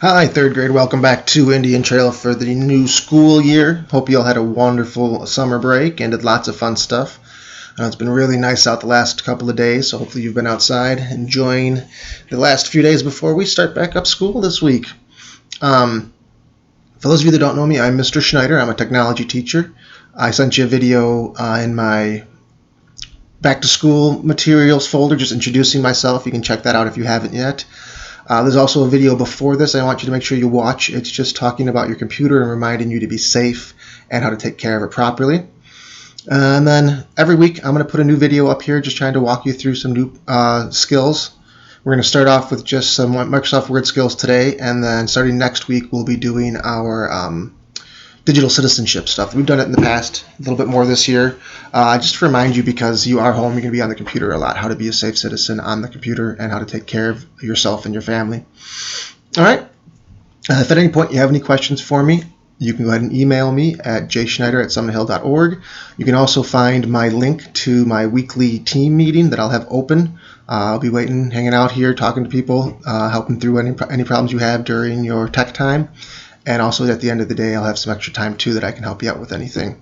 Hi, third grade. Welcome back to Indian Trail for the new school year. Hope you all had a wonderful summer break and did lots of fun stuff. It's been really nice out the last couple of days, so hopefully you've been outside enjoying the last few days before we start back up school this week. For those of you that don't know me, I'm Mr. Schneider. I'm a technology teacher. I sent you a video in my back to school materials folder just introducing myself. You can check that out if you haven't yet. There's also a video before this I want you to make sure you watch. It's just talking about your computer and reminding you to be safe and how to take care of it properly. And then every week I'm going to put a new video up here just trying to walk you through some new skills. We're going to start off with just some Microsoft Word skills today, and then starting next week we'll be doing our digital citizenship stuff. We've done it in the past, a little bit more this year. Just to remind you, because you are home, you're going to be on the computer a lot, how to be a safe citizen on the computer and how to take care of yourself and your family. All right. If at any point you have any questions for me, you can go ahead and email me at jschneider@summithill.org. You can also find my link to my weekly team meeting that I'll have open. I'll be waiting, hanging out here, talking to people, helping through any problems you have during your tech time. And also at the end of the day, I'll have some extra time too that I can help you out with anything.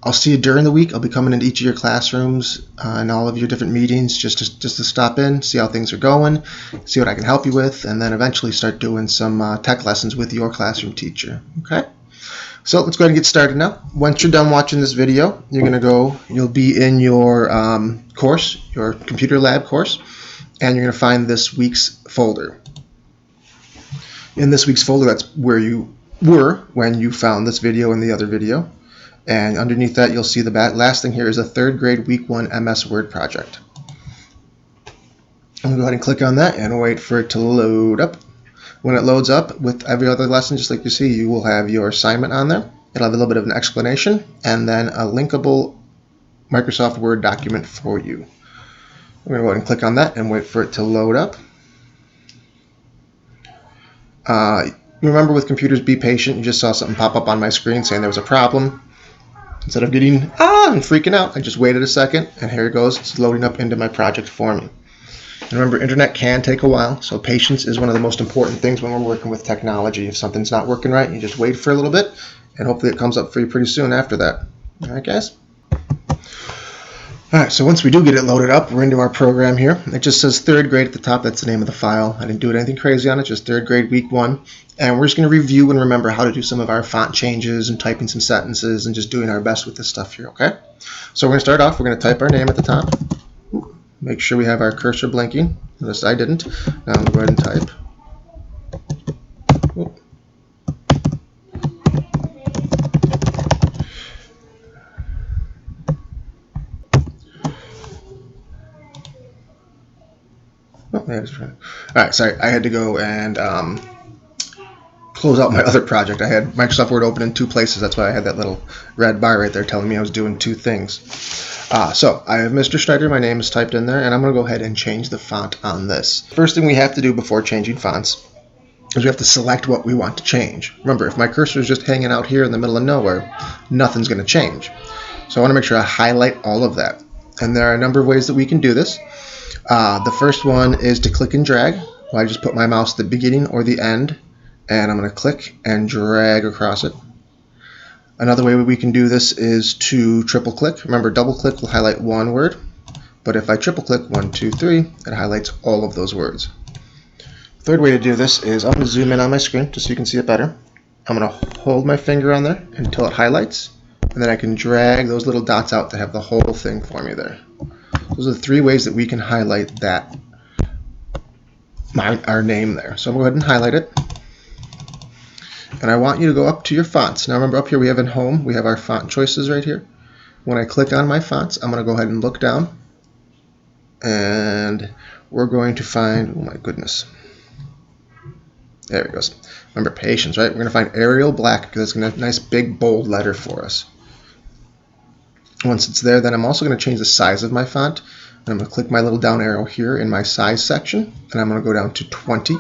I'll see you during the week. I'll be coming into each of your classrooms and all of your different meetings just to stop in, see how things are going, see what I can help you with, and then eventually start doing some tech lessons with your classroom teacher. Okay? So let's go ahead and get started now. Once you're done watching this video, you'll be in your course, your computer lab course, and you're going to find this week's folder. In this week's folder, that's where you were when you found this video and the other video. And underneath that, you'll see the last thing here is a third grade week 1 MS Word project. I'm going to go ahead and click on that and wait for it to load up. When it loads up, with every other lesson, just like you see, you will have your assignment on there. It'll have a little bit of an explanation and then a linkable Microsoft Word document for you. I'm going to go ahead and click on that and wait for it to load up. Remember, with computers, be patient. You just saw something pop up on my screen saying there was a problem. Instead of getting and freaking out, I just waited a second, and here it goes. It's loading up into my project for me. And remember, internet can take a while, so patience is one of the most important things when we're working with technology. If something's not working right, you just wait for a little bit, and hopefully it comes up for you pretty soon after that. All right, guys? All right, so once we do get it loaded up, we're into our program here. It just says third grade at the top. That's the name of the file. I didn't do anything crazy on it, just third grade week 1. And we're just going to review and remember how to do some of our font changes and typing some sentences and just doing our best with this stuff here, okay? So we're going to start off. We're going to type our name at the top. Make sure we have our cursor blinking. Notice I didn't. Now I'm going to go ahead and type. Alright, sorry, I had to go and close out my other project. I had Microsoft Word open in 2 places. That's why I had that little red bar right there telling me I was doing 2 things. So I have Mr. Schneider. My name is typed in there, and I'm going to go ahead and change the font on this. First thing we have to do before changing fonts is we have to select what we want to change. Remember, if my cursor is just hanging out here in the middle of nowhere, nothing's going to change. So I want to make sure I highlight all of that. And there are a number of ways that we can do this. The first one is to click and drag. Well, I just put my mouse at the beginning or the end, and I'm going to click and drag across it. Another way we can do this is to triple click. Remember, double click will highlight one word, but if I triple click 1, 2, 3, it highlights all of those words. Third way to do this is I'm going to zoom in on my screen just so you can see it better. I'm going to hold my finger on there until it highlights, and then I can drag those little dots out to have the whole thing for me there. Those are the 3 ways that we can highlight that our name there. So I'm going to go ahead and highlight it. And I want you to go up to your fonts. Now remember, up here we have in home, we have our font choices right here. When I click on my fonts, I'm going to go ahead and look down. And we're going to find, oh my goodness. There it goes. Remember, patience, right? We're going to find Arial Black because it's going to have a nice big bold letter for us. Once it's there, then I'm also going to change the size of my font. And I'm going to click my little down arrow here in my size section, and I'm going to go down to 20.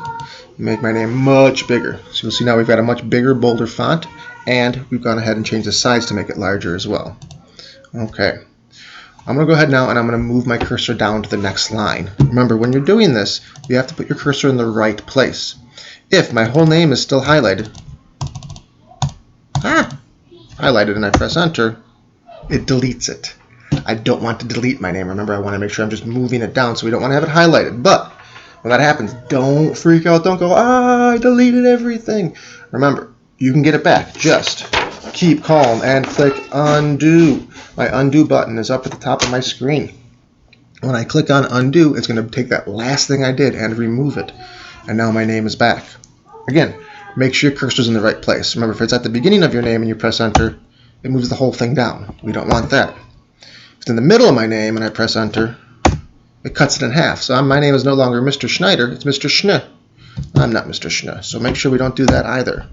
Make my name much bigger. So you'll see now we've got a much bigger, bolder font, and we've gone ahead and changed the size to make it larger as well. Okay. I'm going to go ahead now and I'm going to move my cursor down to the next line. Remember, when you're doing this, you have to put your cursor in the right place. If my whole name is still highlighted, and I press enter, it deletes it. I don't want to delete my name. Remember, I want to make sure I'm just moving it down, so we don't want to have it highlighted. But when that happens, don't freak out. Don't go, I deleted everything. Remember, you can get it back. Just keep calm and click undo. My undo button is up at the top of my screen. When I click on undo, it's going to take that last thing I did and remove it. And now my name is back. Again, make sure your cursor's in the right place. Remember, if it's at the beginning of your name and you press enter, it moves the whole thing down. We don't want that. If it's in the middle of my name and I press enter, it cuts it in half. So my name is no longer Mr. Schneider, it's Mr. Schnee. I'm not Mr. Schnee, so make sure we don't do that either.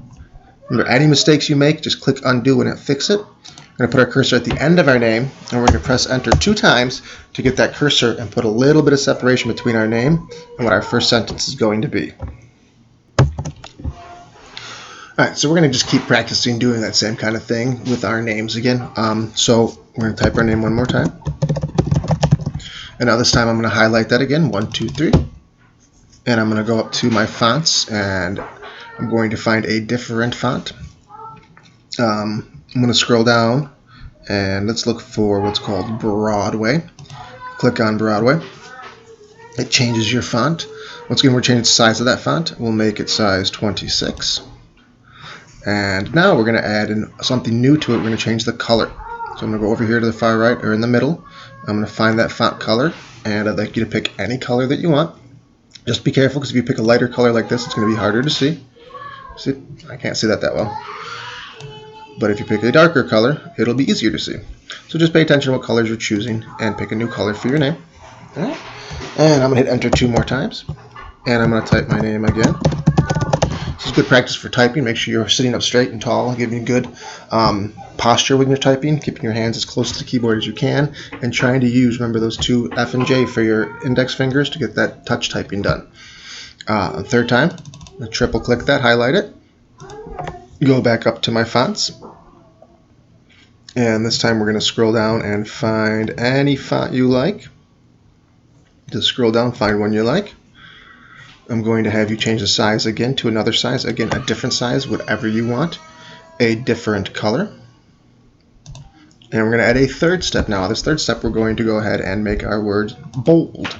Remember, any mistakes you make, just click undo and it'll fix it. We're going to put our cursor at the end of our name, and we're going to press enter 2 times to get that cursor and put a little bit of separation between our name and what our first sentence is going to be. Alright, so we're going to just keep practicing doing that same kind of thing with our names again. So we're going to type our name one more time. And now this time I'm going to highlight that again, 1, 2, 3. And I'm going to go up to my fonts, and I'm going to find a different font. I'm going to scroll down, and let's look for what's called Broadway. Click on Broadway. It changes your font. Once again, we're changing the size of that font. We'll make it size 26. And now we're going to add in something new to it. We're going to change the color. So I'm going to go over here to the far right, or in the middle. I'm going to find that font color, and I'd like you to pick any color that you want. Just be careful, because if you pick a lighter color like this, it's going to be harder to see. See, I can't see that well. But if you pick a darker color, it'll be easier to see. So just pay attention to what colors you're choosing and pick a new color for your name. All right. And I'm going to hit enter 2 more times. And I'm going to type my name again. This is good practice for typing. Make sure you're sitting up straight and tall, giving good posture when you're typing, keeping your hands as close to the keyboard as you can, and trying to use, remember, those 2 F and J for your index fingers to get that touch typing done. Third time, I triple click that, highlight it, go back up to my fonts, and this time we're going to scroll down and find any font you like. Just scroll down, find one you like. I'm going to have you change the size again to another size, again a different size, whatever you want, a different color. And we're going to add a third step now. This third step, we're going to go ahead and make our words bold.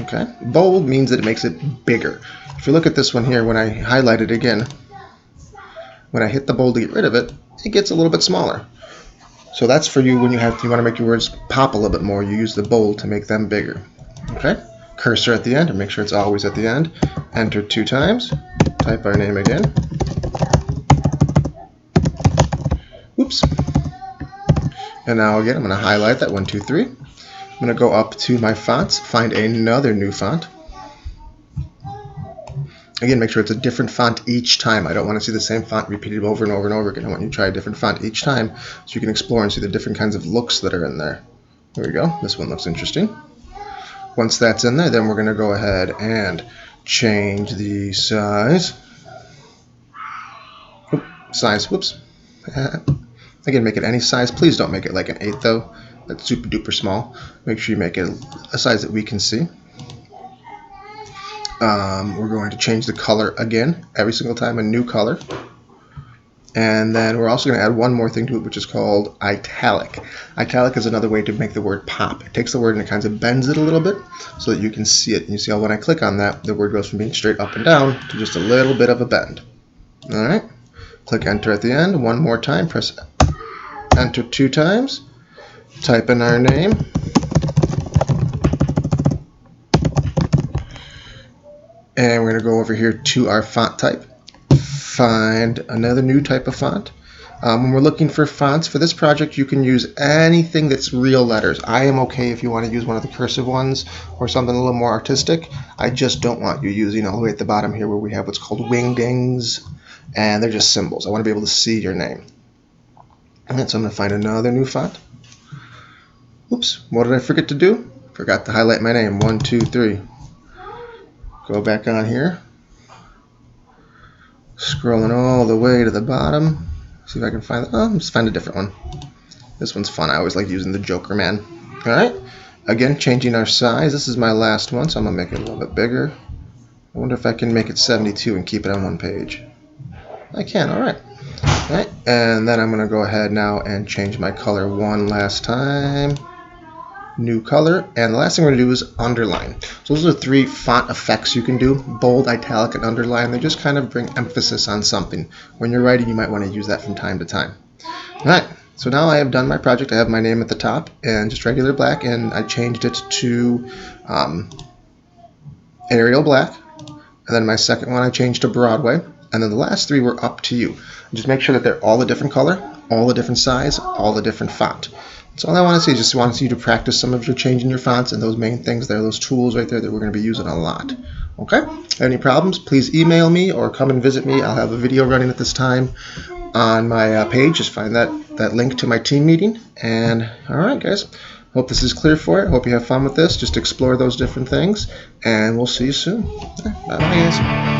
Okay, bold means that it makes it bigger. If you look at this one here, when I highlight it again, when I hit the bold to get rid of it, it gets a little bit smaller. So that's for you when you want to make your words pop a little bit more. You use the bold to make them bigger. Okay. Cursor at the end, and make sure it's always at the end. Enter 2 times. Type our name again. Oops. And now again, I'm going to highlight that 1, 2, 3. I'm going to go up to my fonts, find another new font. Again, make sure it's a different font each time. I don't want to see the same font repeated over and over and over again. I want you to try a different font each time so you can explore and see the different kinds of looks that are in there. There we go. This one looks interesting. Once that's in there, then we're going to go ahead and change the size. Whoops. Again, make it any size. Please don't make it like an 8 though. That's super duper small. Make sure you make it a size that we can see. We're going to change the color again, every single time a new color. And then we're also going to add one more thing to it, which is called italic. Italic is another way to make the word pop. It takes the word and it kind of bends it a little bit so that you can see it. And you see how when I click on that, the word goes from being straight up and down to just a little bit of a bend. All right. Click enter at the end. One more time. Press enter 2 times. Type in our name. And we're going to go over here to our font type. Find another new type of font. When we're looking for fonts for this project, you can use anything that's real letters. I am okay if you want to use one of the cursive ones or something a little more artistic. I just don't want you using all the way at the bottom here where we have what's called wingdings, and they're just symbols. I want to be able to see your name. And so I'm going to find another new font. Oops, what did I forget to do? Forgot to highlight my name. 1, 2, 3. Go back on here. Scrolling all the way to the bottom. See if I can find let's find a different one. This one's fun. I always like using the Joker man. Alright, again, changing our size. This is my last one, so I'm going to make it a little bit bigger. I wonder if I can make it 72 and keep it on one page. I can, alright. Alright, and then I'm going to go ahead now and change my color one last time. New color, and the last thing we're going to do is underline. So those are the 3 font effects you can do: bold, italic, and underline. They just kind of bring emphasis on something. When you're writing, you might want to use that from time to time. Alright, so now I have done my project. I have my name at the top and just regular black, and I changed it to Arial black. And then my second one I changed to Broadway. And then the last 3 were up to you. Just make sure that they're all a different color, all a different size, all a different font. So all I want to say is just want you to practice some of your changing your fonts and those main things there, those tools right there that we're going to be using a lot. Okay? Any problems, please email me or come and visit me. I'll have a video running at this time on my page. Just find that link to my team meeting. And all right, guys. Hope this is clear for you. Hope you have fun with this. Just explore those different things. And we'll see you soon. Bye-bye, guys.